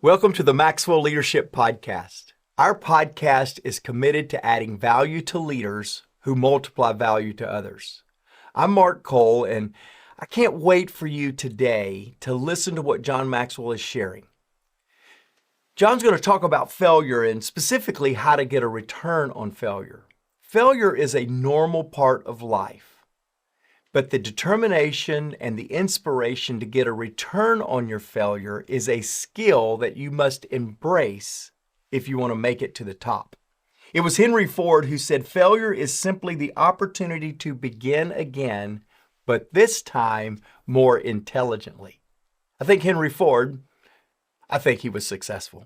Welcome to the Maxwell Leadership Podcast. Our podcast is committed to adding value to leaders who multiply value to others. I'm Mark Cole, and I can't wait for you today to listen to what John Maxwell is sharing. John's going to talk about failure and specifically how to get a return on failure. Failure is a normal part of life. But the determination and the inspiration to get a return on your failure is a skill that you must embrace if you want to make it to the top. It was Henry Ford who said, failure is simply the opportunity to begin again, but this time more intelligently. I think he was successful.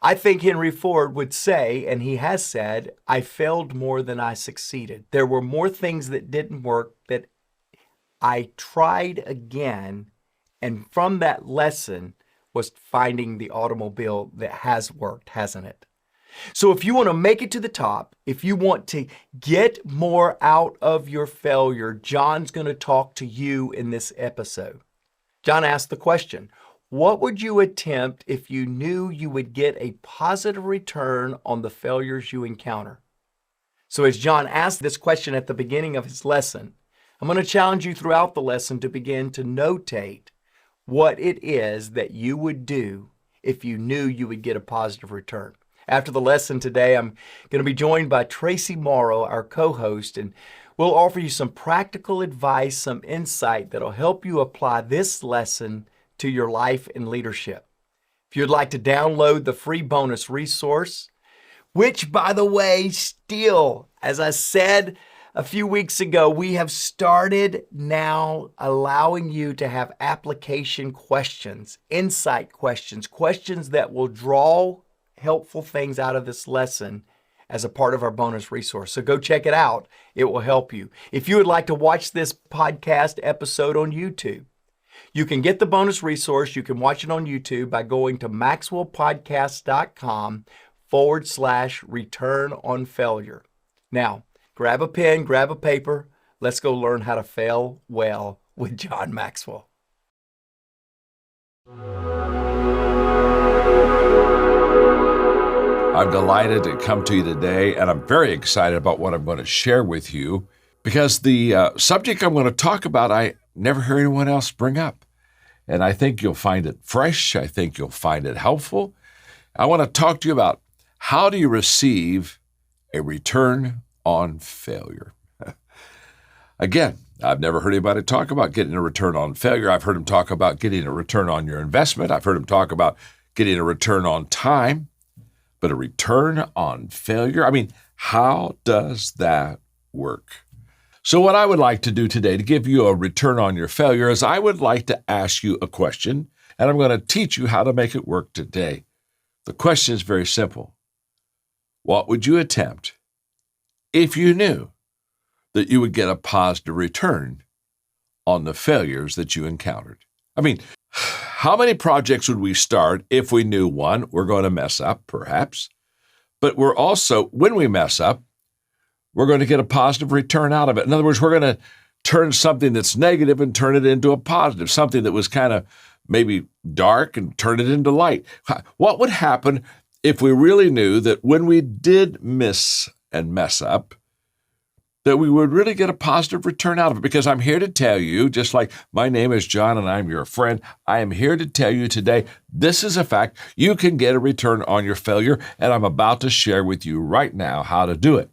I think Henry Ford would say, and he has said, I failed more than I succeeded. There were more things that didn't work that I tried again, and from that lesson was finding the automobile that has worked, hasn't it? So if you want to make it to the top, if you want to get more out of your failure, John's going to talk to you in this episode. John asked the question, what would you attempt if you knew you would get a positive return on the failures you encounter? So as John asked this question at the beginning of his lesson, I'm going to challenge you throughout the lesson to begin to notate what it is that you would do if you knew you would get a positive return. After the lesson today, I'm going to be joined by Traci Morrow, our co-host, and we'll offer you some practical advice, some insight that'll help you apply this lesson to your life and leadership. If you'd like to download the free bonus resource, which, by the way, still, as I said a few weeks ago, we have started now allowing you to have application questions, insight questions, questions that will draw helpful things out of this lesson as a part of our bonus resource. So go check it out. It will help you. If you would like to watch this podcast episode on YouTube, you can get the bonus resource. You can watch it on YouTube by going to maxwellpodcast.com/return on failure. Now, grab a pen, grab a paper. Let's go learn how to fail well with John Maxwell. I'm delighted to come to you today, and I'm very excited about what I'm going to share with you because the subject I'm going to talk about, I never hear anyone else bring up. And I think you'll find it fresh. I think you'll find it helpful. I want to talk to you about how do you receive a return on failure. Again, I've never heard anybody talk about getting a return on failure. I've heard them talk about getting a return on your investment. I've heard them talk about getting a return on time, but a return on failure? I mean, how does that work? So what I would like to do today to give you a return on your failure is I would like to ask you a question, and I'm going to teach you how to make it work today. The question is very simple. What would you attempt if you knew that you would get a positive return on the failures that you encountered? I mean, how many projects would we start if we knew, one, we're going to mess up, perhaps, but we're also, when we mess up, we're going to get a positive return out of it. In other words, we're going to turn something that's negative and turn it into a positive, something that was kind of maybe dark and turn it into light. What would happen if we really knew that when we did miss and mess up, that we would really get a positive return out of it? Because I'm here to tell you, just like my name is John and I'm your friend, I am here to tell you today, this is a fact. You can get a return on your failure, and I'm about to share with you right now how to do it.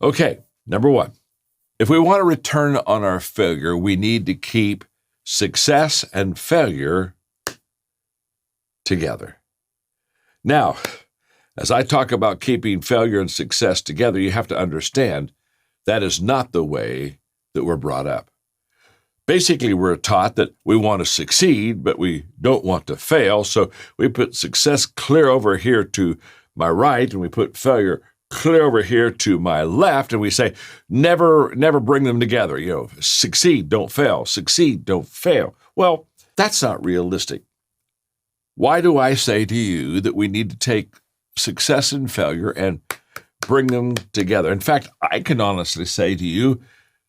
Okay, number one, if we want to return on our failure, we need to keep success and failure together. Now, as I talk about keeping failure and success together, you have to understand that is not the way that we're brought up. Basically, we're taught that we want to succeed, but we don't want to fail. So we put success clear over here to my right, and we put failure clear over here to my left, and we say, never bring them together. Succeed, don't fail. Succeed, don't fail. Well, that's not realistic. Why do I say to you that we need to take success and failure and bring them together? In fact, I can honestly say to you,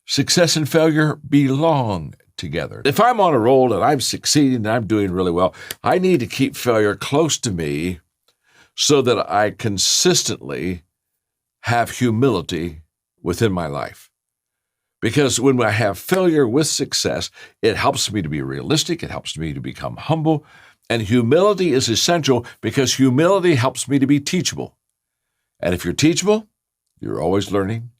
success and failure belong together. If I'm on a roll and I'm succeeding and I'm doing really well, I need to keep failure close to me so that I consistently have humility within my life. Because when I have failure with success, it helps me to be realistic, it helps me to become humble, and humility is essential because humility helps me to be teachable. And if you're teachable, you're always learning,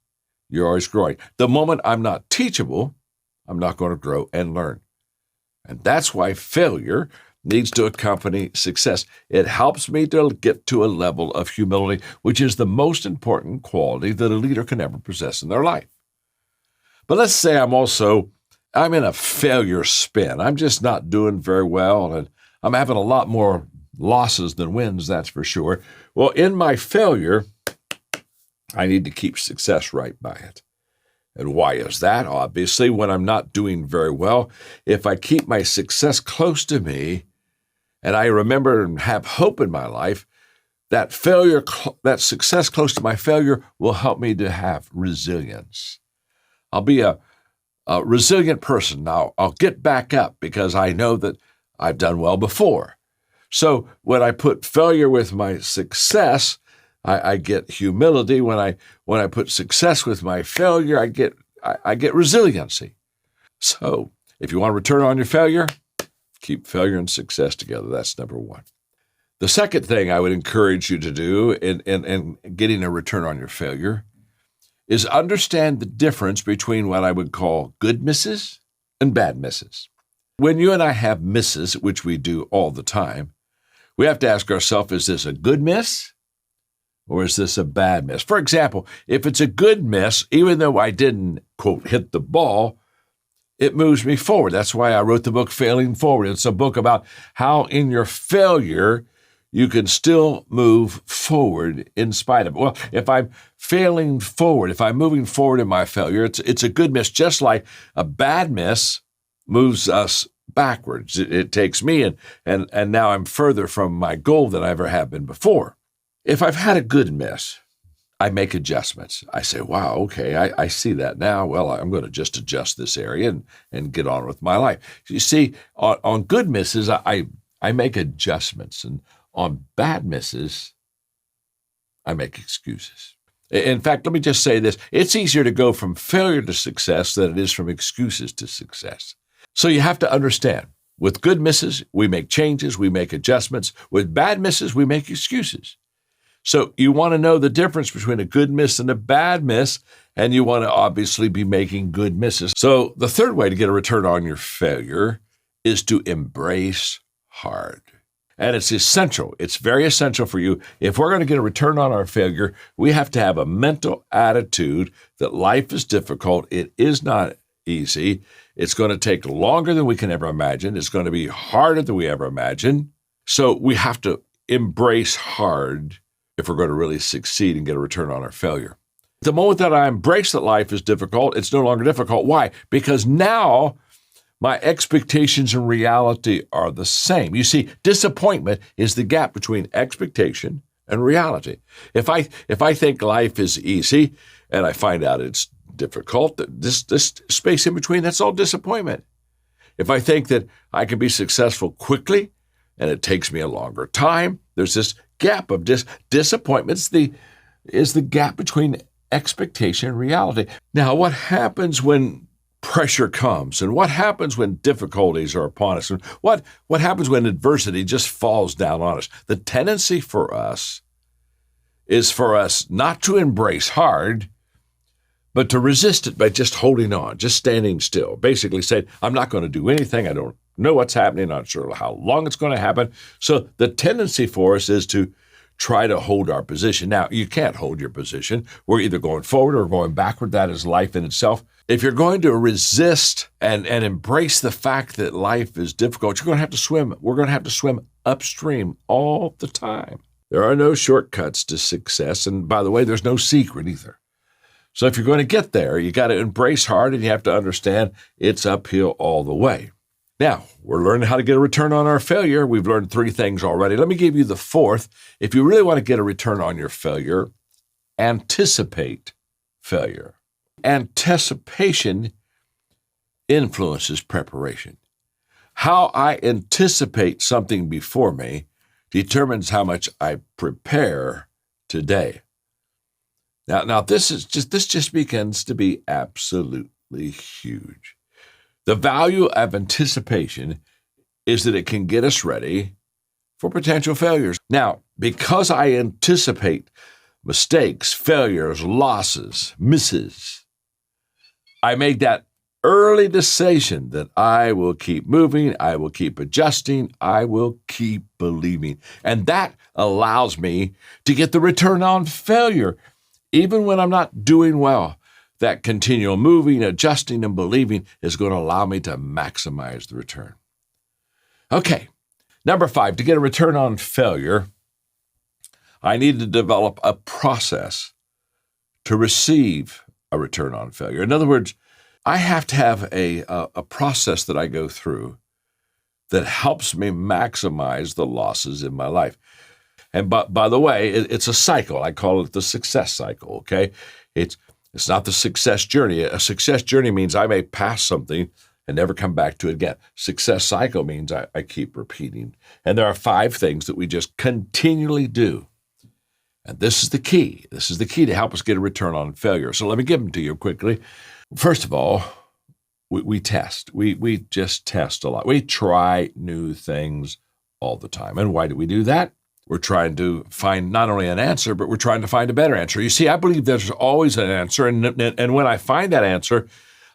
you're always growing. The moment I'm not teachable, I'm not going to grow and learn. And that's why failure needs to accompany success. It helps me to get to a level of humility, which is the most important quality that a leader can ever possess in their life. But let's say I'm in a failure spin. I'm just not doing very well, and I'm having a lot more losses than wins, that's for sure. Well, in my failure, I need to keep success right by it. And why is that? Obviously, when I'm not doing very well, if I keep my success close to me, and I remember and have hope in my life, that success close to my failure will help me to have resilience. I'll be a resilient person. Now, I'll get back up because I know that I've done well before. So when I put failure with my success, I get humility. When I put success with my failure, I get resiliency. So if you want to return on your failure, keep failure and success together. That's number one. The second thing I would encourage you to do in getting a return on your failure is understand the difference between what I would call good misses and bad misses. When you and I have misses, which we do all the time, we have to ask ourselves, is this a good miss or is this a bad miss? For example, if it's a good miss, even though I didn't, quote, hit the ball, it moves me forward. That's why I wrote the book, Failing Forward. It's a book about how in your failure, you can still move forward in spite of it. Well, if I'm failing forward, if I'm moving forward in my failure, it's a good miss, just like a bad miss moves us backwards. It takes me and now I'm further from my goal than I ever have been before. If I've had a good miss, I make adjustments. I say, wow, okay, I see that now. Well, I'm going to just adjust this area and get on with my life. You see, on good misses, I make adjustments, and on bad misses, I make excuses. In fact, let me just say this. It's easier to go from failure to success than it is from excuses to success. So you have to understand, with good misses, we make changes, we make adjustments. With bad misses, we make excuses. So you want to know the difference between a good miss and a bad miss, and you want to obviously be making good misses. So the third way to get a return on your failure is to embrace hard. And it's essential. It's very essential for you. If we're going to get a return on our failure, we have to have a mental attitude that life is difficult. It is not easy. It's going to take longer than we can ever imagine. It's going to be harder than we ever imagined. So we have to embrace hard if we're going to really succeed and get a return on our failure. The moment that I embrace that life is difficult, it's no longer difficult. Why? Because now my expectations and reality are the same. You see, disappointment is the gap between expectation and reality. If I think life is easy and I find out it's difficult, this space in between, that's all disappointment. If I think that I can be successful quickly and it takes me a longer time, there's this gap of disappointment is the gap between expectation and reality. Now, what happens when pressure comes, and what happens when difficulties are upon us, and what happens when adversity just falls down on us? The tendency for us is for us not to embrace hard, but to resist it by just holding on, just standing still, basically saying, I'm not going to do anything. I don't know what's happening. I'm not sure how long it's going to happen. So the tendency for us is to try to hold our position. Now, you can't hold your position. We're either going forward or going backward. That is life in itself. If you're going to resist and embrace the fact that life is difficult, you're going to have to swim. We're going to have to swim upstream all the time. There are no shortcuts to success. And by the way, there's no secret either. So if you're going to get there, you got to embrace hard, and you have to understand it's uphill all the way. Now, we're learning how to get a return on our failure. We've learned 3 things already. Let me give you the 4th. If you really want to get a return on your failure, anticipate failure. Anticipation influences preparation. How I anticipate something before me determines how much I prepare today. Now this just begins to be absolutely huge. The value of anticipation is that it can get us ready for potential failures. Now, because I anticipate mistakes, failures, losses, misses, I make that early decision that I will keep moving, I will keep adjusting, I will keep believing. And that allows me to get the return on failure, even when I'm not doing well. That continual moving, adjusting, and believing is going to allow me to maximize the return. Okay, number 5, to get a return on failure, I need to develop a process to receive a return on failure. In other words, I have to have a process that I go through that helps me maximize the losses in my life. And by the way, it's a cycle. I call it the success cycle, okay? It's not the success journey. A success journey means I may pass something and never come back to it again. Success cycle means I keep repeating. And there are 5 things that we just continually do. And this is the key. This is the key to help us get a return on failure. So let me give them to you quickly. First of all, we test. We just test a lot. We try new things all the time. And why do we do that? We're trying to find not only an answer, but we're trying to find a better answer. You see, I believe there's always an answer. And when I find that answer,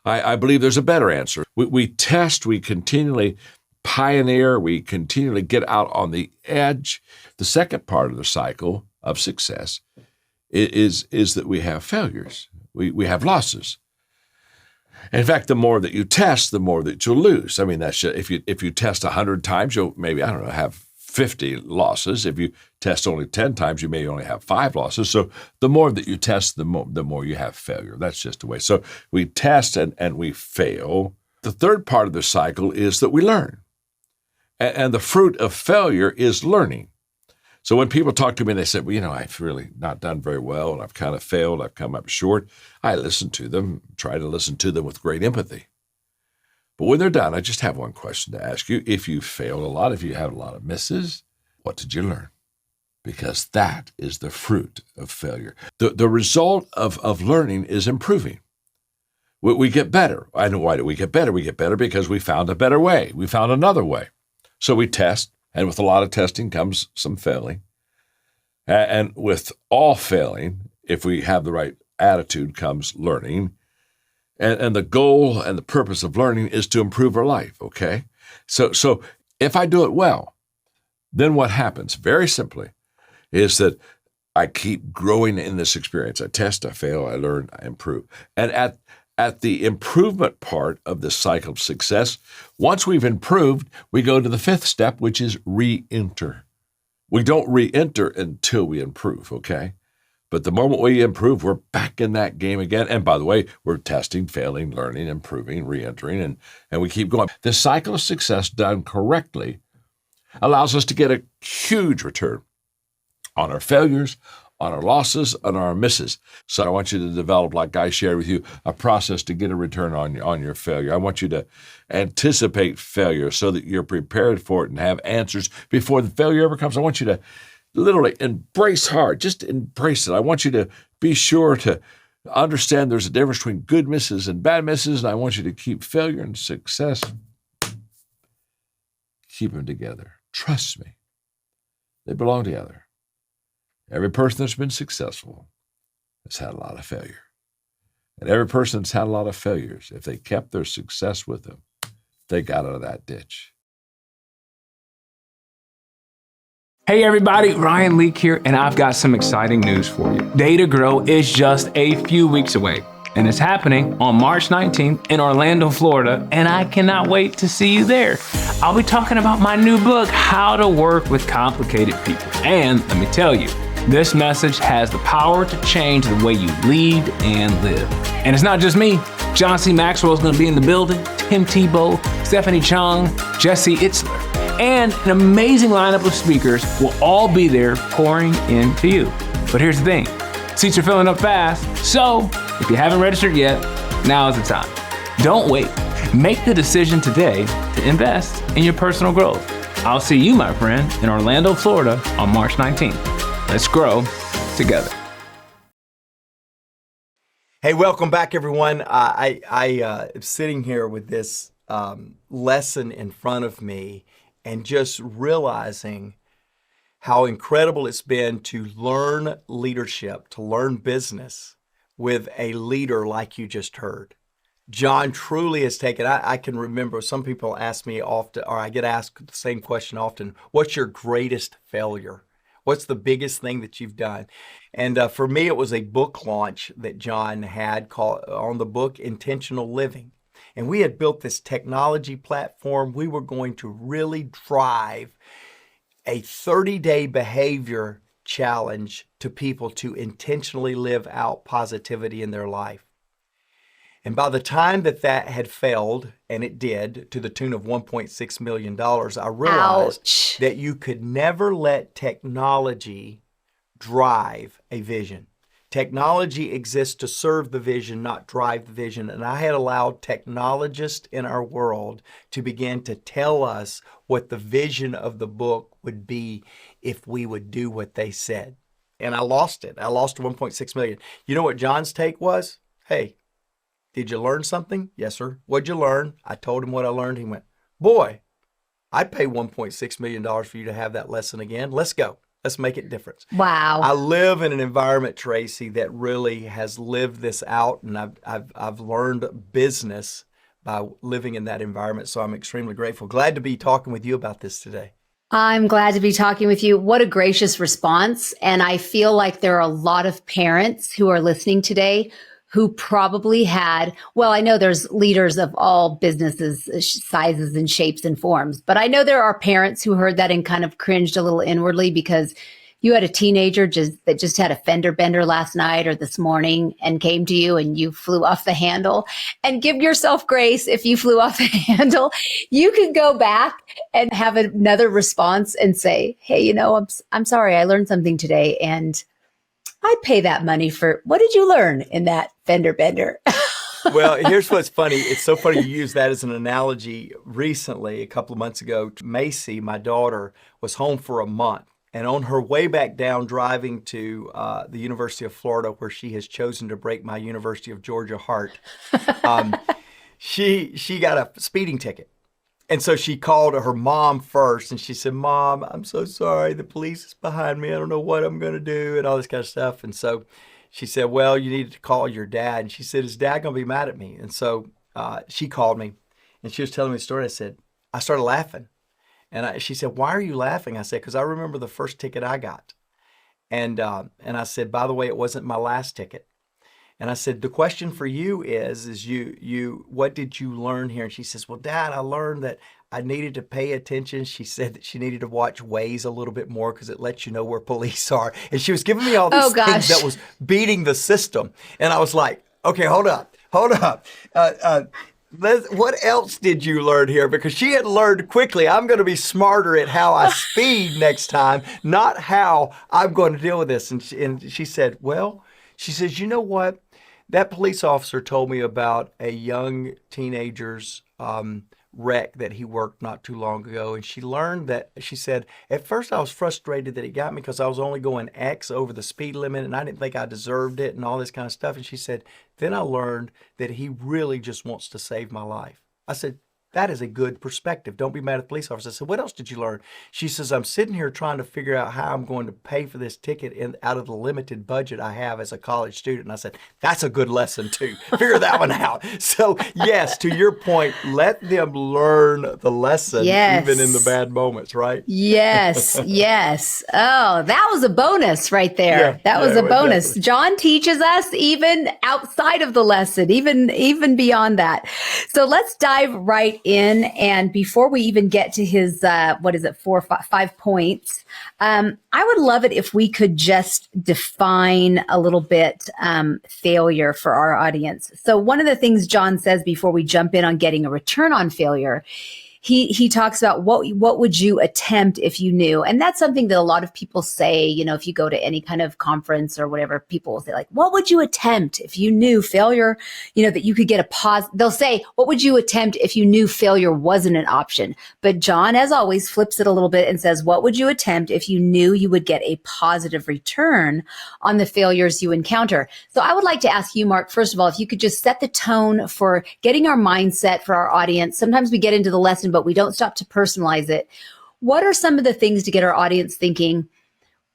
I believe there's a better answer. We test, we continually pioneer, we continually get out on the edge. The second part of the cycle of success is that we have failures. We have losses. In fact, the more that you test, the more that you'll lose. I mean, that's just, if you test 100 times, you'll maybe, have 50 losses. If you test only 10 times, you may only have 5 losses. So the more that you test, the more you have failure. That's just the way. So we test and we fail. The third part of the cycle is that we learn. And the fruit of failure is learning. So when people talk to me and they say, well, I've really not done very well and I've kind of failed, I've come up short, I listen to them, try to listen to them with great empathy. But when they're done, I just have one question to ask you. If you failed a lot, if you had a lot of misses, what did you learn? Because that is the fruit of failure. The result of learning is improving. We get better. And why do we get better? We get better because we found a better way. We found another way. So we test, and with a lot of testing comes some failing. And with all failing, if we have the right attitude, comes learning. And the goal and the purpose of learning is to improve our life, okay? So if I do it well, then what happens, very simply, is that I keep growing in this experience. I test, I fail, I learn, I improve. And at the improvement part of this cycle of success, once we've improved, we go to the 5th step, which is re-enter. We don't re-enter until we improve, okay? But the moment we improve, we're back in that game again. And by the way, we're testing, failing, learning, improving, re-entering, and we keep going. This cycle of success done correctly allows us to get a huge return on our failures, on our losses, on our misses. So I want you to develop, like I shared with you, a process to get a return on your failure. I want you to anticipate failure so that you're prepared for it and have answers before the failure ever comes. I want you to literally embrace hard. Just embrace it. I want you to be sure to understand there's a difference between good misses and bad misses, and I want you to keep failure and success. Keep them together. Trust me. They belong together. Every person that's been successful has had a lot of failure. And every person that's had a lot of failures, if they kept their success with them, they got out of that ditch. Hey everybody, Ryan Leake here, and I've got some exciting news for you. Day to Grow is just a few weeks away, and it's happening on March 19th in Orlando, Florida, and I cannot wait to see you there. I'll be talking about my new book, How to Work with Complicated People. And let me tell you, this message has the power to change the way you lead and live. And it's not just me. John C. Maxwell is going to be in the building, Tim Tebow, Stephanie Chung, Jesse Itzler, and an amazing lineup of speakers will all be there pouring into you. But here's the thing, seats are filling up fast, so if you haven't registered yet, now is the time. Don't wait. Make the decision today to invest in your personal growth. I'll see you, my friend, in Orlando, Florida on March 19th. Let's grow together. Hey, welcome back, everyone. I am sitting here with this lesson in front of me and just realizing how incredible it's been to learn leadership, to learn business with a leader like you just heard. John truly has taken, I can remember some people ask me often, or I get asked the same question often, what's your greatest failure? What's the biggest thing that you've done? And for me, it was a book launch that John had called on the book Intentional Living. And we had built this technology platform. We were going to really drive a 30-day behavior challenge to people to intentionally live out positivity in their life. And by the time that had failed, and it did, to the tune of $1.6 million, I realized Ouch. that you could never let technology drive a vision. Technology exists to serve the vision, not drive the vision. And I had allowed technologists in our world to begin to tell us what the vision of the book would be if we would do what they said. And I lost it. I lost 1.6 million. You know what John's take was? Hey, did you learn something? Yes, sir. What'd you learn? I told him what I learned. He went, boy, I'd pay $1.6 million for you to have that lesson again. Let's go. Let's make it different. Wow. I live in an environment, Traci, that really has lived this out, and I've learned business by living in that environment. So I'm extremely grateful. Glad to be talking with you about this today. I'm glad to be talking with you. What a gracious response. And I feel like there are a lot of parents who are listening today who probably had, well, I know there's leaders of all businesses, sizes and shapes and forms, but I know there are parents who heard that and kind of cringed a little inwardly because you had a teenager that just had a fender bender last night or this morning and came to you and you flew off the handle. And give yourself grace if you flew off the handle. You can go back and have another response and say, hey, I'm sorry, I learned something today, and I'd pay that money for, what did you learn in that fender bender? Well, here's what's funny. It's so funny you use that as an analogy. Recently, a couple of months ago, Macy, my daughter, was home for a month. And on her way back down, driving to the University of Florida, where she has chosen to break my University of Georgia heart, she got a speeding ticket. And so she called her mom first, and she said, Mom, I'm so sorry. The police is behind me. I don't know what I'm going to do, and all this kind of stuff. And so she said, well, you need to call your dad. And she said, is Dad going to be mad at me? And so she called me, and she was telling me the story. I started laughing. And she said, why are you laughing? I said, because I remember the first ticket I got. And I said, by the way, it wasn't my last ticket. And I said, the question for you is what did you learn here? And she says, well, Dad, I learned that I needed to pay attention. She said that she needed to watch Waze a little bit more because it lets you know where police are. And she was giving me all these things that was beating the system. And I was like, okay, hold up. What else did you learn here? Because she had learned quickly, I'm going to be smarter at how I speed next time, not how I'm going to deal with this. And she said, well, she says, you know what? That police officer told me about a young teenager's wreck that he worked not too long ago. And she learned that, she said, at first I was frustrated that he got me because I was only going X over the speed limit and I didn't think I deserved it and all this kind of stuff. And she said, then I learned that he really just wants to save my life. I said, that is a good perspective. Don't be mad at the police officer. I said, what else did you learn? She says, I'm sitting here trying to figure out how I'm going to pay for this ticket out of the limited budget I have as a college student. And I said, that's a good lesson too. Figure that one out. So yes, to your point, let them learn the lesson even in the bad moments, right? Yes. Oh, that was a bonus right there. That was a bonus. Definitely. John teaches us even outside of the lesson, even beyond that. So let's dive right in. And before we even get to his, 5 points, I would love it if we could just define a little bit failure for our audience. So one of the things John says before we jump in on getting a return on failure he talks about what would you attempt if you knew? And that's something that a lot of people say, if you go to any kind of conference or whatever, people will say like, what would you attempt if you knew failure, that you could get a pause. They'll say, what would you attempt if you knew failure wasn't an option? But John, as always, flips it a little bit and says, what would you attempt if you knew you would get a positive return on the failures you encounter? So I would like to ask you, Mark, first of all, if you could just set the tone for getting our mindset for our audience. Sometimes we get into the lesson, but we don't stop to personalize it. What are some of the things to get our audience thinking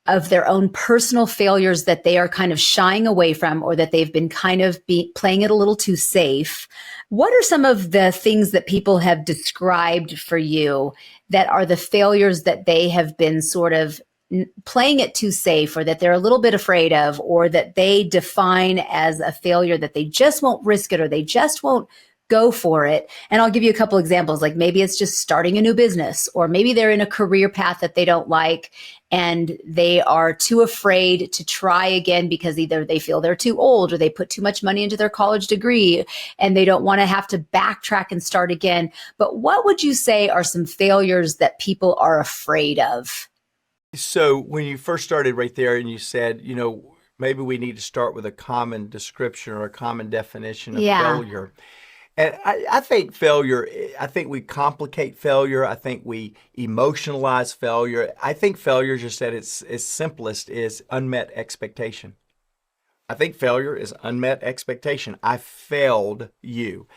of their own personal failures that they are kind of shying away from, or that they've been kind of playing it a little too safe? What are some of the things that people have described for you that are the failures that they have been sort of playing it too safe, or that they're a little bit afraid of, or that they define as a failure that they just won't risk it, or they just won't go for it? And I'll give you a couple examples. Like maybe it's just starting a new business, or maybe they're in a career path that they don't like and they are too afraid to try again because either they feel they're too old, or they put too much money into their college degree and they don't want to have to backtrack and start again. But what would you say are some failures that people are afraid of? So when you first started right there and you said, maybe we need to start with a common description or a common definition of failure. And I think failure, I think we complicate failure. I think we emotionalize failure. I think failure, just at its simplest, is unmet expectation. I think failure is unmet expectation. I failed you.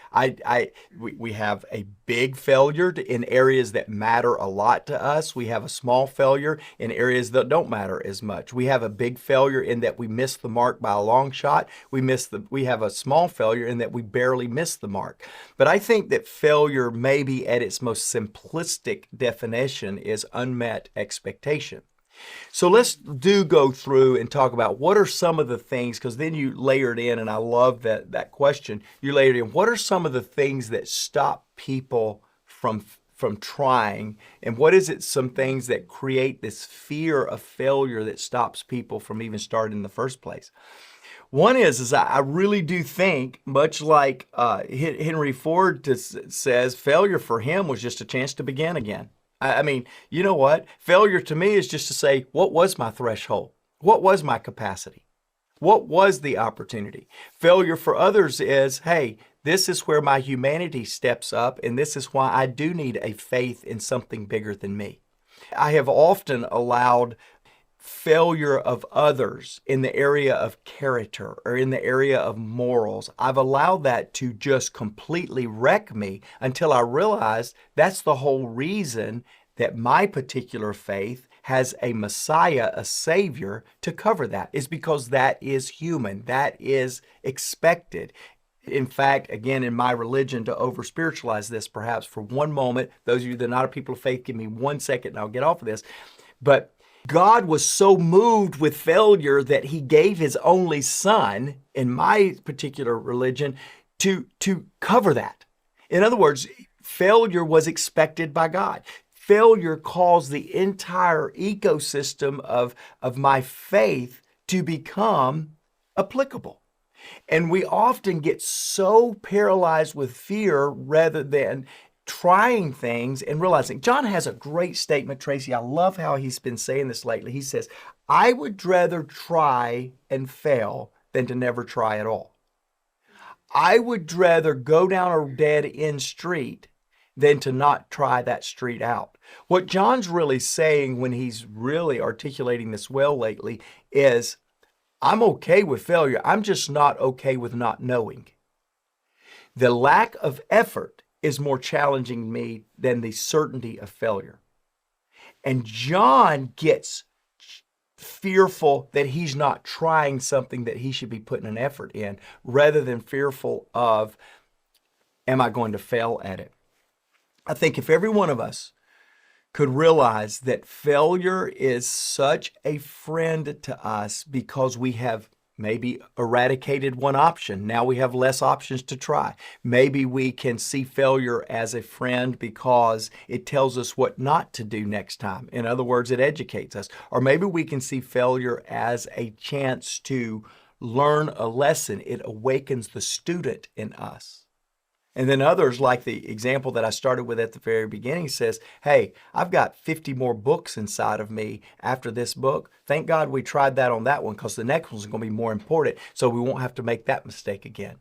We have a big failure in areas that matter a lot to us. We have a small failure in areas that don't matter as much. We have a big failure in that we missed the mark by a long shot. We have a small failure in that we barely missed the mark. But I think that failure, maybe at its most simplistic definition, is unmet expectation. So let's go through and talk about what are some of the things, because then you layered in, and I love that question. You layered in, what are some of the things that stop people from trying, and what is it, some things that create this fear of failure that stops people from even starting in the first place? One is I really do think, much like Henry Ford says, failure for him was just a chance to begin again. I mean, you know what? Failure to me is just to say, what was my threshold? What was my capacity? What was the opportunity? Failure for others is, hey, this is where my humanity steps up, and this is why I do need a faith in something bigger than me. I have often allowed failure of others in the area of character or in the area of morals. I've allowed that to just completely wreck me until I realized that's the whole reason that my particular faith has a Messiah, a Savior, to cover that, is because that is human. That is expected. In fact, again, in my religion, to over spiritualize this perhaps for one moment, those of you that are not a people of faith, give me 1 second and I'll get off of this. But God was so moved with failure that he gave his only son, in my particular religion, to cover that. In other words, failure was expected by God. Failure caused the entire ecosystem of my faith to become applicable. And we often get so paralyzed with fear rather than trying things and realizing. John has a great statement, Traci. I love how he's been saying this lately. He says, I would rather try and fail than to never try at all. I would rather go down a dead end street than to not try that street out. What John's really saying when he's really articulating this well lately is, I'm okay with failure. I'm just not okay with not knowing. The lack of effort is more challenging to me than the certainty of failure. And John gets fearful that he's not trying something that he should be putting an effort in, rather than fearful of, am I going to fail at it? I think if every one of us could realize that failure is such a friend to us because we have maybe eradicated one option. Now we have less options to try. Maybe we can see failure as a friend because it tells us what not to do next time. In other words, it educates us. Or maybe we can see failure as a chance to learn a lesson. It awakens the student in us. And then others, like the example that I started with at the very beginning, says, hey, I've got 50 more books inside of me after this book. Thank God we tried that on that one, because the next one's going to be more important, so we won't have to make that mistake again.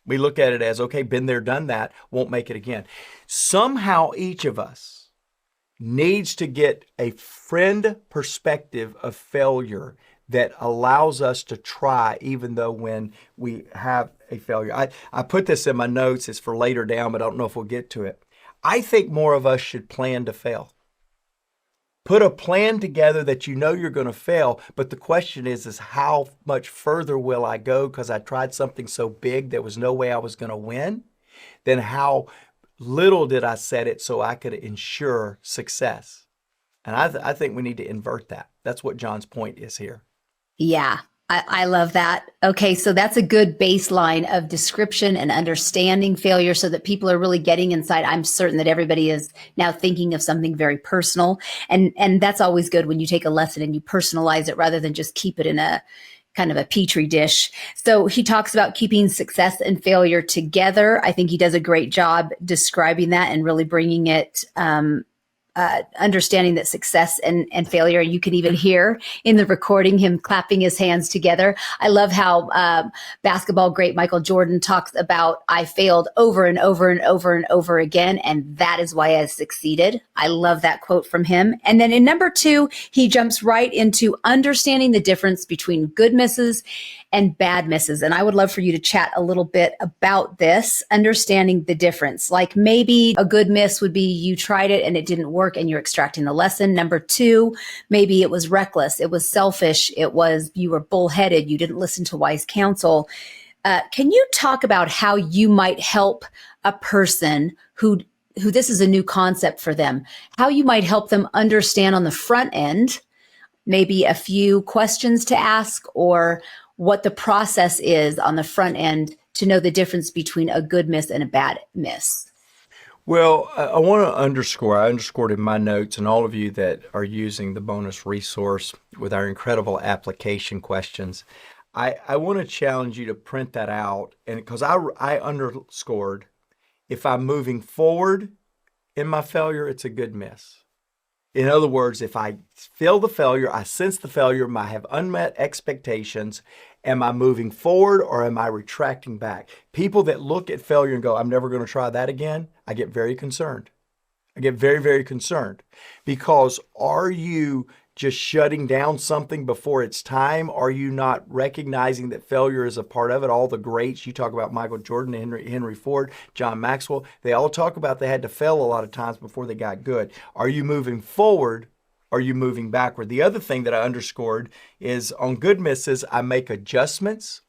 We look at it as, okay, been there, done that, won't make it again. Somehow each of us needs to get a friend perspective of failure that allows us to try even though when we have a failure. I put this in my notes. It's for later down, but I don't know if we'll get to it. I think more of us should plan to fail. Put a plan together that you know you're going to fail, but the question is how much further will I go because I tried something so big there was no way I was going to win? Then how little did I set it so I could ensure success? And I think we need to invert that. That's what John's point is here. Yeah, I love that. Okay, so that's a good baseline of description and understanding failure so that people are really getting inside. I'm certain that everybody is now thinking of something very personal. And that's always good when you take a lesson and you personalize it rather than just keep it in a kind of a petri dish. So he talks about keeping success and failure together. I think he does a great job describing that and really bringing it understanding that success and failure, you can even hear in the recording him clapping his hands together. I love how basketball great Michael Jordan talks about, I failed over and over and over and over again, and that is why I succeeded. I love that quote from him. And then in number 2, he jumps right into understanding the difference between good misses and bad misses. And I would love for you to chat a little bit about this, understanding the difference. Like maybe a good miss would be you tried it and it didn't work and you're extracting the lesson. Number 2, maybe it was reckless. It was selfish. It was, you were bullheaded. You didn't listen to wise counsel. Can you talk about how you might help a person who this is a new concept for them, how you might help them understand on the front end, maybe a few questions to ask or what the process is on the front end to know the difference between a good miss and a bad miss? Well, I want to I underscored in my notes, and all of you that are using the bonus resource with our incredible application questions, I want to challenge you to print that out. And because I underscored, if I'm moving forward in my failure, it's a good miss. In other words, if I feel the failure, I sense the failure, I have unmet expectations, am I moving forward or am I retracting back? People that look at failure and go, I'm never going to try that again, I get very concerned. I get very, very concerned because are you just shutting down something before it's time? Are you not recognizing that failure is a part of it? All the greats, you talk about Michael Jordan, Henry Ford, John Maxwell, they all talk about they had to fail a lot of times before they got good. Are you moving forward? Are you moving backward? The other thing that I underscored is on good misses, I make adjustments.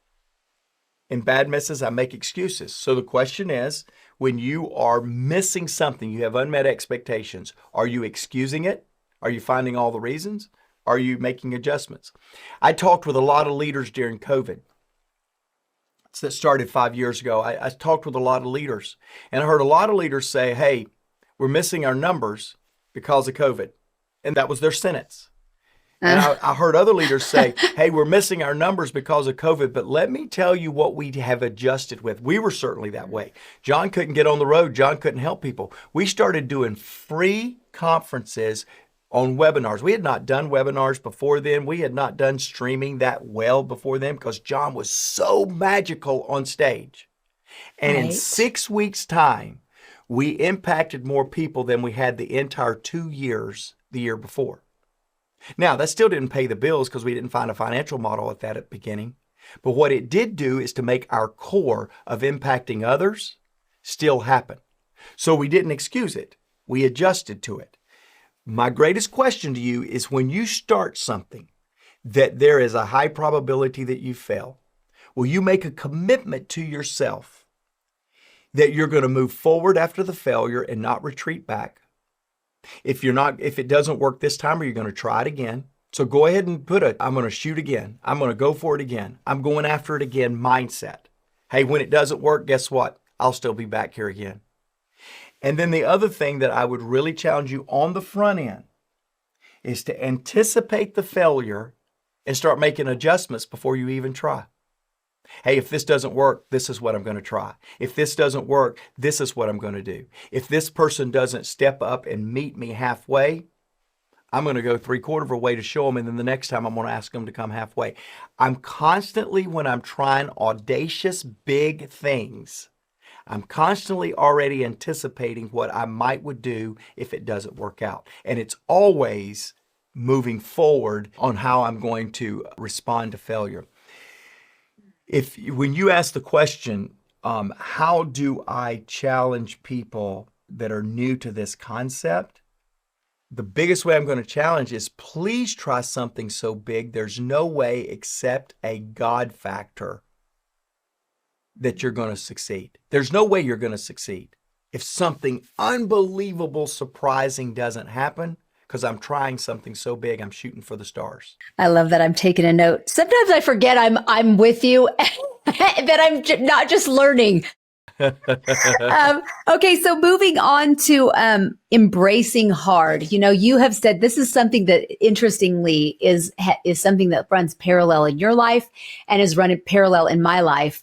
In bad misses, I make excuses. So the question is, when you are missing something, you have unmet expectations, are you excusing it? Are you finding all the reasons? Are you making adjustments? I talked with a lot of leaders during COVID. That started 5 years ago. I talked with a lot of leaders, and I heard a lot of leaders say, hey, we're missing our numbers because of COVID. And that was their sentence. And I heard other leaders say, hey, we're missing our numbers because of COVID, but let me tell you what we have adjusted with. We were certainly that way. John couldn't get on the road. John couldn't help people. We started doing free conferences on webinars. We had not done webinars before then. We had not done streaming that well before then because John was so magical on stage. And in 6 weeks' time, we impacted more people than we had the entire 2 years the year before. Now, that still didn't pay the bills because we didn't find a financial model at the beginning. But what it did do is to make our core of impacting others still happen. So we didn't excuse it. We adjusted to it. My greatest question to you is when you start something that there is a high probability that you fail, will you make a commitment to yourself that you're going to move forward after the failure and not retreat back? If it doesn't work this time, are you going to try it again? So go ahead and I'm going to shoot again. I'm going to go for it again. I'm going after it again mindset. Hey, when it doesn't work, guess what? I'll still be back here again. And then the other thing that I would really challenge you on the front end is to anticipate the failure and start making adjustments before you even try. Hey, if this doesn't work, this is what I'm going to try. If this doesn't work, this is what I'm going to do. If this person doesn't step up and meet me halfway, I'm going to go 3/4 of a way to show them. And then the next time I'm going to ask them to come halfway. I'm constantly, when I'm trying audacious, big things, I'm constantly already anticipating what I would do if it doesn't work out. And it's always moving forward on how I'm going to respond to failure. When you ask the question, how do I challenge people that are new to this concept? The biggest way I'm going to challenge is, please try something so big there's no way except a God factor that you're going to succeed. There's no way you're going to succeed if something unbelievable, surprising doesn't happen, because I'm trying something so big, I'm shooting for the stars. I love that. I'm taking a note. Sometimes I forget I'm with you, that I'm not just learning. Okay, so moving on to embracing hard. You have said this is something that, interestingly, is something that runs parallel in your life and is running parallel in my life.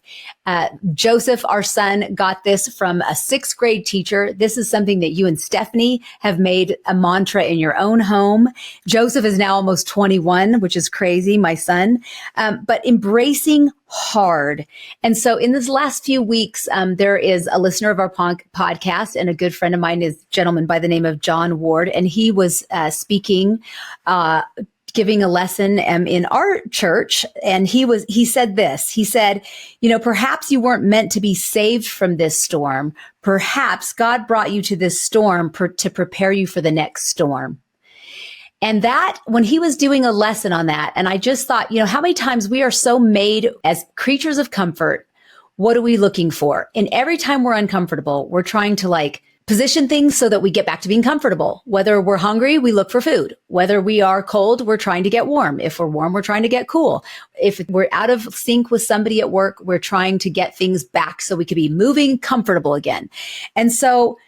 Joseph, our son, got this from a 6th grade teacher. This is something that you and Stephanie have made a mantra in your own home. Joseph is now almost 21, which is crazy, my son. But embracing hard. And so in this last few weeks, there is a listener of our podcast and a good friend of mine, is a gentleman by the name of John Ward. And he was speaking, giving a lesson in our church. And he said this, he said, perhaps you weren't meant to be saved from this storm. Perhaps God brought you to this storm to prepare you for the next storm. And that, when he was doing a lesson on that, and I just thought, how many times we are so made as creatures of comfort. What are we looking for? And every time we're uncomfortable, we're trying to position things so that we get back to being comfortable. Whether we're hungry, we look for food. Whether we are cold, we're trying to get warm. If we're warm, we're trying to get cool. If we're out of sync with somebody at work, we're trying to get things back so we could be moving comfortable again. And so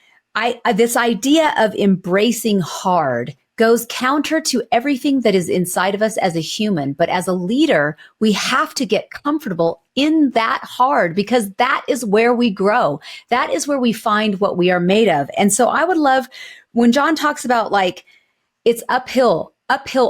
this idea of embracing hard goes counter to everything that is inside of us as a human. But as a leader, we have to get comfortable in that hard, because that is where we grow. That is where we find what we are made of. And so I would love when John talks about it's uphill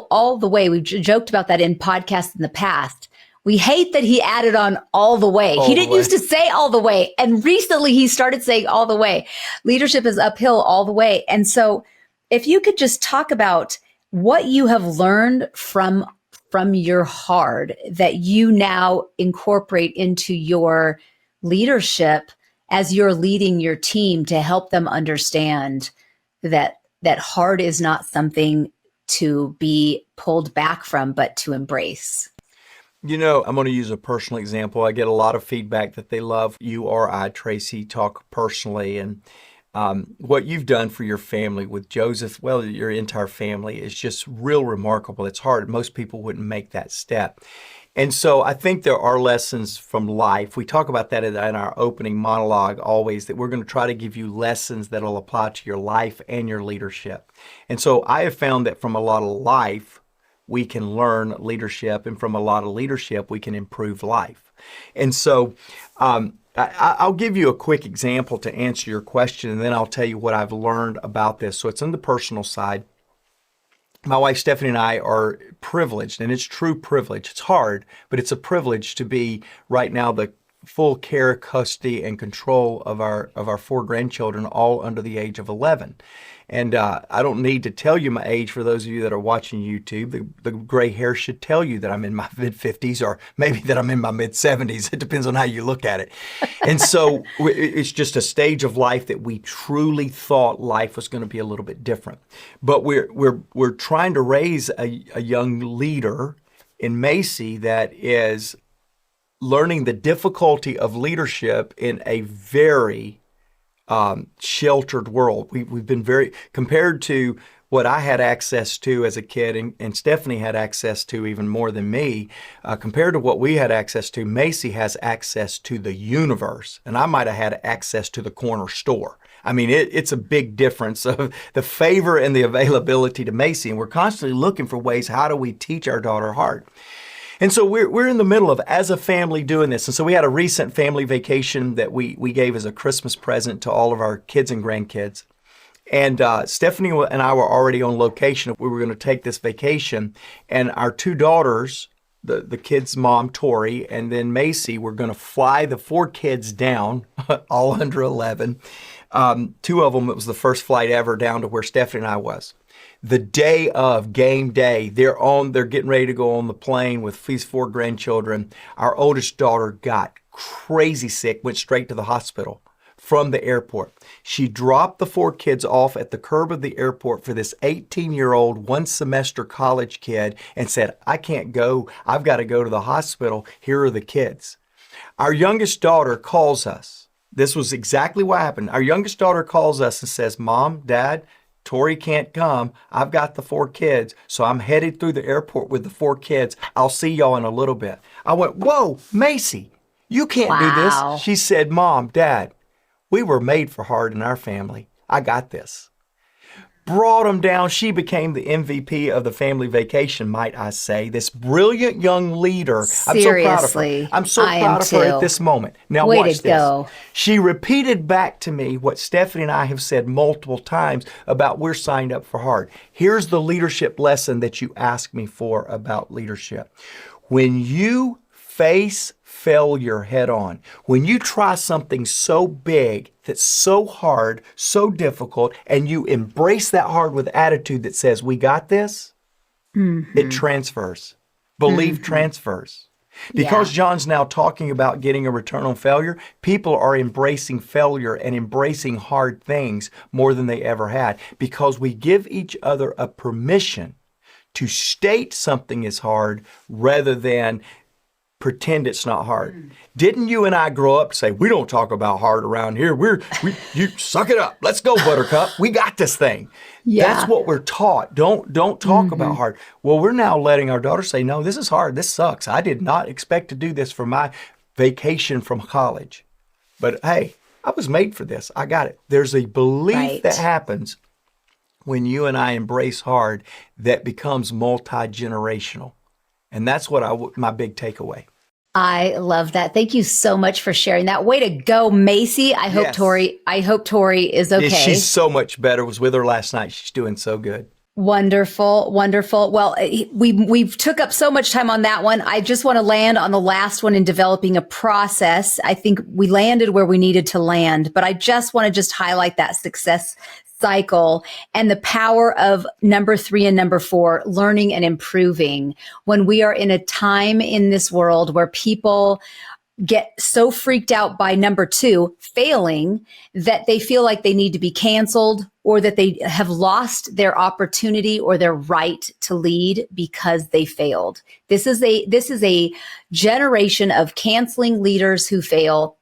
all the way. We've joked about that in podcasts in the past. We hate that he added on all the way. He didn't used to say all the way. And recently he started saying all the way. Leadership is uphill all the way. And so if you could just talk about what you have learned from your hard that you now incorporate into your leadership as you're leading your team to help them understand that hard is not something to be pulled back from, but to embrace. I'm going to use a personal example. I get a lot of feedback that they love you or I, Traci, talk personally. And what you've done for your family with Joseph, your entire family, is just real remarkable. It's hard. Most people wouldn't make that step. And so I think there are lessons from life. We talk about that in our opening monologue always, that we're going to try to give you lessons that will apply to your life and your leadership. And so I have found that from a lot of life, we can learn leadership, and from a lot of leadership, we can improve life. And so I'll give you a quick example to answer your question, and then I'll tell you what I've learned about this. So it's on the personal side. My wife Stephanie and I are privileged, and it's true privilege. It's hard, but it's a privilege to be right now the full care, custody, and control of our 4 grandchildren, all under the age of 11. And I don't need to tell you my age for those of you that are watching YouTube. The gray hair should tell you that I'm in my mid-50s, or maybe that I'm in my mid-70s. It depends on how you look at it. And so it's just a stage of life that we truly thought life was going to be a little bit different. But we're trying to raise a young leader in Macy that is learning the difficulty of leadership in a very sheltered world. We've been very, compared to what I had access to as a kid, and Stephanie had access to even more than me, compared to what we had access to, Macy has access to the universe, and I might have had access to the corner store. I mean, it's a big difference of the favor and the availability to Macy, and we're constantly looking for ways, how do we teach our daughter hard? And so we're in the middle of, as a family, doing this. And so we had a recent family vacation that we gave as a Christmas present to all of our kids and grandkids. And Stephanie and I were already on location. We were going to take this vacation, and our two daughters, the kids' mom, Tori, and then Macy, were going to fly the four kids down, all under 11. Two of them, it was the first flight ever down to where Stephanie and I was. The day of game day, they're getting ready to go on the plane with these four grandchildren. Our oldest daughter got crazy sick, went straight to the hospital from the airport. She dropped the four kids off at the curb of the airport for this 18-year-old, one-semester college kid and said, I can't go. I've got to go to the hospital. Here are the kids. Our youngest daughter calls us. This was exactly what happened. Our youngest daughter calls us and says, Mom, Dad, Tori can't come. I've got the four kids, so I'm headed through the airport with the four kids. I'll see y'all in a little bit. I went, whoa, Macy, you can't do this. She said, Mom, Dad, we were made for hard in our family. I got this. Brought them down. She became the MVP of the family vacation, might I say. This brilliant young leader. Seriously, I'm so proud of her at this moment. Now Way watch to this. go. She repeated back to me what Stephanie and I have said multiple times about we're signed up for hard. Here's the leadership lesson that you asked me for about leadership. When you face failure head on, when you try something so big that's so hard, so difficult, and you embrace that hard with attitude that says, we got this, it transfers. Belief transfers. Because John's now talking about getting a return on failure, people are embracing failure and embracing hard things more than they ever had, because we give each other a permission to state something is hard rather than pretend it's not hard. Didn't you and I grow up to say, we don't talk about hard around here. You suck it up. Let's go, Buttercup. We got this thing. Yeah. That's what we're taught. Don't talk about hard. Well, we're now letting our daughter say, no, this is hard. This sucks. I did not expect to do this for my vacation from college. But hey, I was made for this. I got it. There's a belief that happens when you and I embrace hard that becomes multi-generational. And that's what my big takeaway. I love that. Thank you so much for sharing that. Way to go, Macy. I hope Tori is okay. Yeah, she's so much better. Was with her last night. She's doing so good. Wonderful, wonderful. Well, we took up so much time on that one. I just want to land on the last one in developing a process. I think we landed where we needed to land, but I just want to highlight that success cycle and the power of number 3 and number 4, learning and improving. When we are in a time in this world where people get so freaked out by number 2, failing, that they feel like they need to be canceled or that they have lost their opportunity or their right to lead because they failed. This is a generation of canceling leaders who fail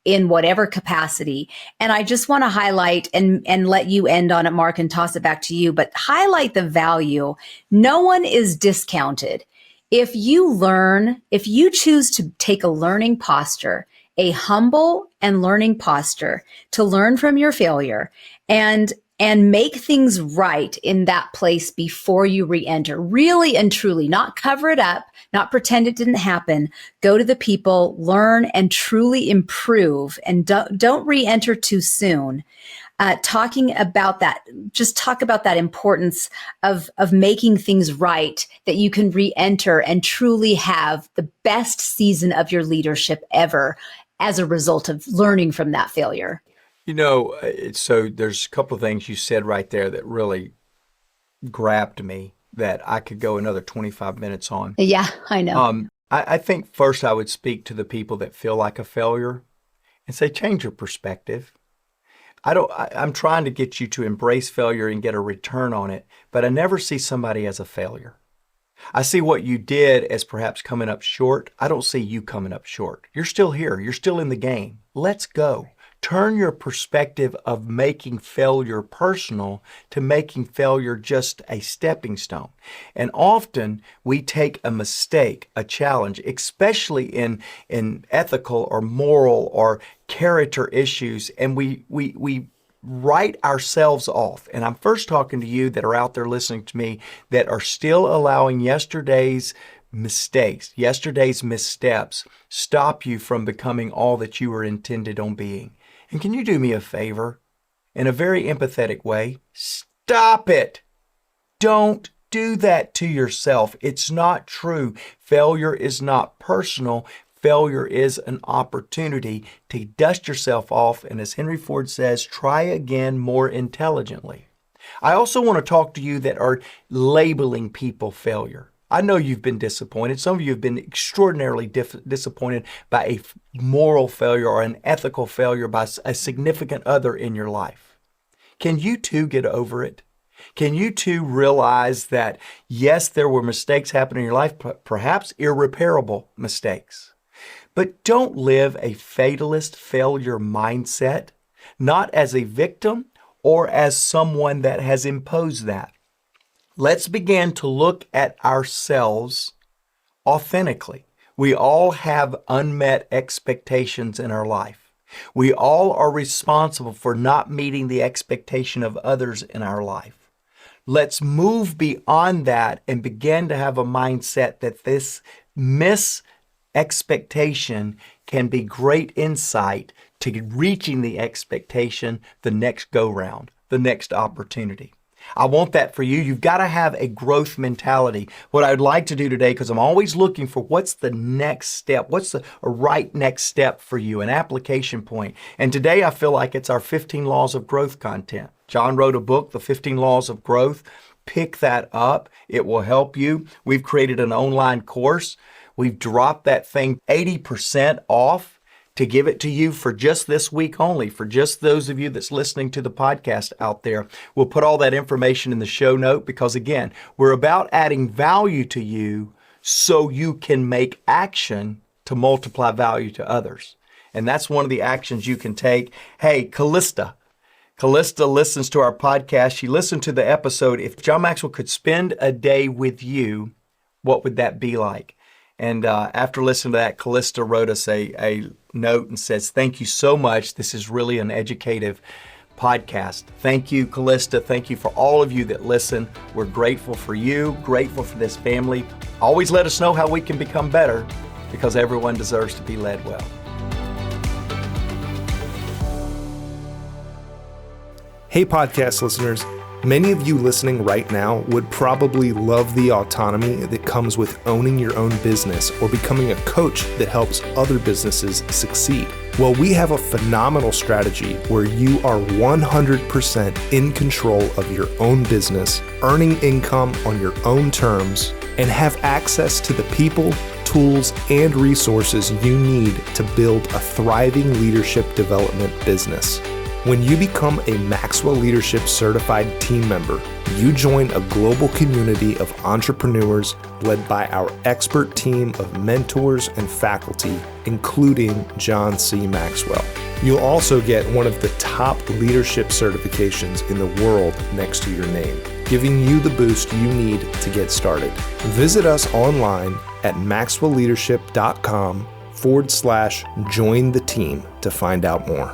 in whatever capacity. And I just want to highlight and let you end on it, Mark, and toss it back to you, but highlight the value. No one is discounted. If you choose to take a learning posture, a humble and learning posture to learn from your failure and make things right in that place before you re-enter, really and truly, not cover it up, not pretend it didn't happen. Go to the people, learn and truly improve, and don't re-enter too soon. Talking about that, just talk about that importance of making things right, that you can re-enter and truly have the best season of your leadership ever as a result of learning from that failure. You know, so there's a couple of things you said right there that really grabbed me that I could go another 25 minutes on. Yeah, I know. I think first I would speak to the people that feel like a failure and say, change your perspective. I'm trying to get you to embrace failure and get a return on it, but I never see somebody as a failure. I see what you did as perhaps coming up short. I don't see you coming up short. You're still here. You're still in the game. Let's go. Turn your perspective of making failure personal to making failure just a stepping stone. And often we take a mistake, a challenge, especially in ethical or moral or character issues, and we write ourselves off. And I'm first talking to you that are out there listening to me that are still allowing yesterday's mistakes, yesterday's missteps, stop you from becoming all that you were intended on being. And can you do me a favor? In a very empathetic way, stop it. Don't do that to yourself. It's not true. Failure is not personal. Failure is an opportunity to dust yourself off, and as Henry Ford says, try again more intelligently. I also want to talk to you that are labeling people failure. I know you've been disappointed. Some of you have been extraordinarily disappointed by a moral failure or an ethical failure by a significant other in your life. Can you too get over it? Can you too realize that, yes, there were mistakes happening in your life, perhaps irreparable mistakes? But don't live a fatalist failure mindset, not as a victim or as someone that has imposed that. Let's begin to look at ourselves authentically. We all have unmet expectations in our life. We all are responsible for not meeting the expectation of others in our life. Let's move beyond that and begin to have a mindset that this expectation can be great insight to reaching the expectation the next go round, the next opportunity. I want that for you. You've got to have a growth mentality. What I'd like to do today, because I'm always looking for what's the next step, what's a right next step for you, an application point. And today I feel like it's our 15 Laws of Growth content. John wrote a book, The 15 Laws of Growth. Pick that up. It will help you. We've created an online course. We've dropped that thing 80% off to give it to you for just this week only, for just those of you that's listening to the podcast out there. We'll put all that information in the show note because, again, we're about adding value to you so you can make action to multiply value to others. And that's one of the actions you can take. Hey, Callista listens to our podcast. She listened to the episode. If John Maxwell could spend a day with you, what would that be like? And after listening to that, Callista wrote us a note and says, thank you so much. This is really an educative podcast. Thank you, Callista. Thank you for all of you that listen. We're grateful for you, grateful for this family. Always let us know how we can become better because everyone deserves to be led well. Hey, podcast listeners. Many of you listening right now would probably love the autonomy that comes with owning your own business or becoming a coach that helps other businesses succeed. Well, we have a phenomenal strategy where you are 100% in control of your own business, earning income on your own terms, and have access to the people, tools, and resources you need to build a thriving leadership development business. When you become a Maxwell Leadership Certified team member, you join a global community of entrepreneurs led by our expert team of mentors and faculty, including John C. Maxwell. You'll also get one of the top leadership certifications in the world next to your name, giving you the boost you need to get started. Visit us online at maxwellleadership.com/join the team to find out more.